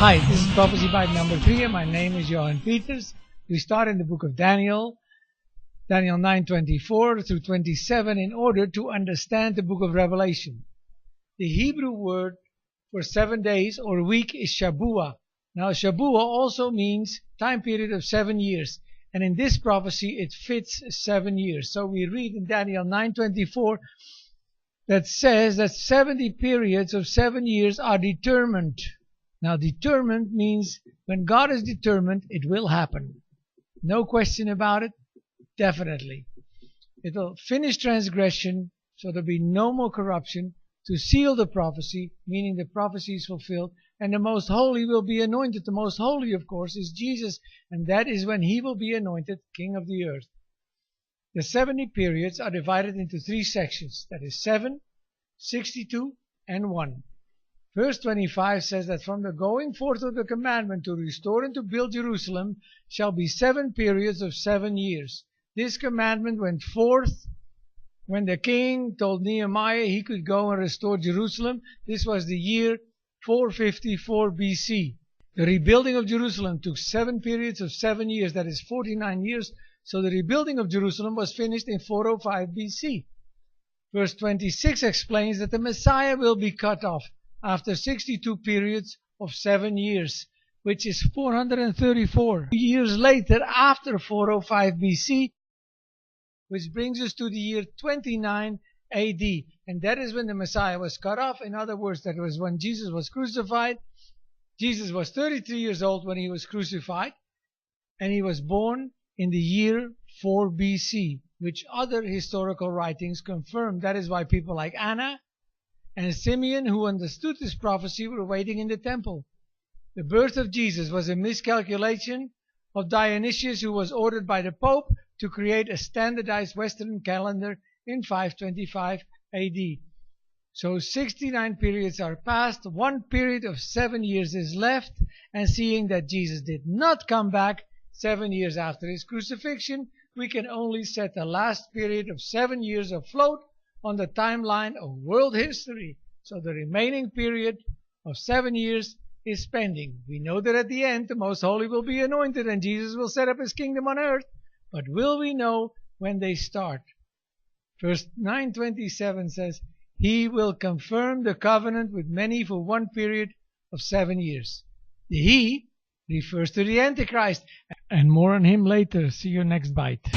Hi, this is Prophecy Bite number 3 and my name is Johan Peters. We start in the book of Daniel 9:24 through 27 in order to understand the book of Revelation. The Hebrew word for 7 days or week is Shabuah. Now Shabuah also means time period of 7 years, and in this prophecy it fits 7 years. So we read in Daniel 9:24 that says that 70 periods of 7 years are determined. Now determined means when God is determined, it will happen. No question about it, definitely. It will finish transgression, so there will be no more corruption, to seal the prophecy, meaning the prophecy is fulfilled, and the Most Holy will be anointed. The Most Holy, of course, is Jesus, and that is when He will be anointed King of the earth. The 70 periods are divided into 3 sections, that is 7, 62, and 1. Verse 25 says that from the going forth of the commandment to restore and to build Jerusalem shall be 7 periods of 7 years. This commandment went forth when the king told Nehemiah he could go and restore Jerusalem. This was the year 454 BC. The rebuilding of Jerusalem took 7 periods of 7 years, that is 49 years. So the rebuilding of Jerusalem was finished in 405 BC. Verse 26 explains that the Messiah will be cut off after 62 periods of 7 years, which is 434 years later after 405 BC, which brings us to the year 29 AD. And that is when the Messiah was cut off. In other words, that was when Jesus was crucified. Jesus was 33 years old when He was crucified, and He was born in the year 4 BC, which other historical writings confirm. That is why people like Anna and Simeon, who understood this prophecy, were waiting in the temple. The birth of Jesus was a miscalculation of Dionysius, who was ordered by the Pope to create a standardized Western calendar in 525 AD. So 69 periods are past, 1 period of 7 years is left, and seeing that Jesus did not come back 7 years after His crucifixion, we can only set the last period of 7 years afloat on the timeline of world history. So the remaining period of 7 years is pending. We know that at the end the Most Holy will be anointed and Jesus will set up His kingdom on earth. But will we know when they start? Verse 9:27 says, He will confirm the covenant with many for 1 period of 7 years. The He refers to the Antichrist. And more on him later. See you next bite.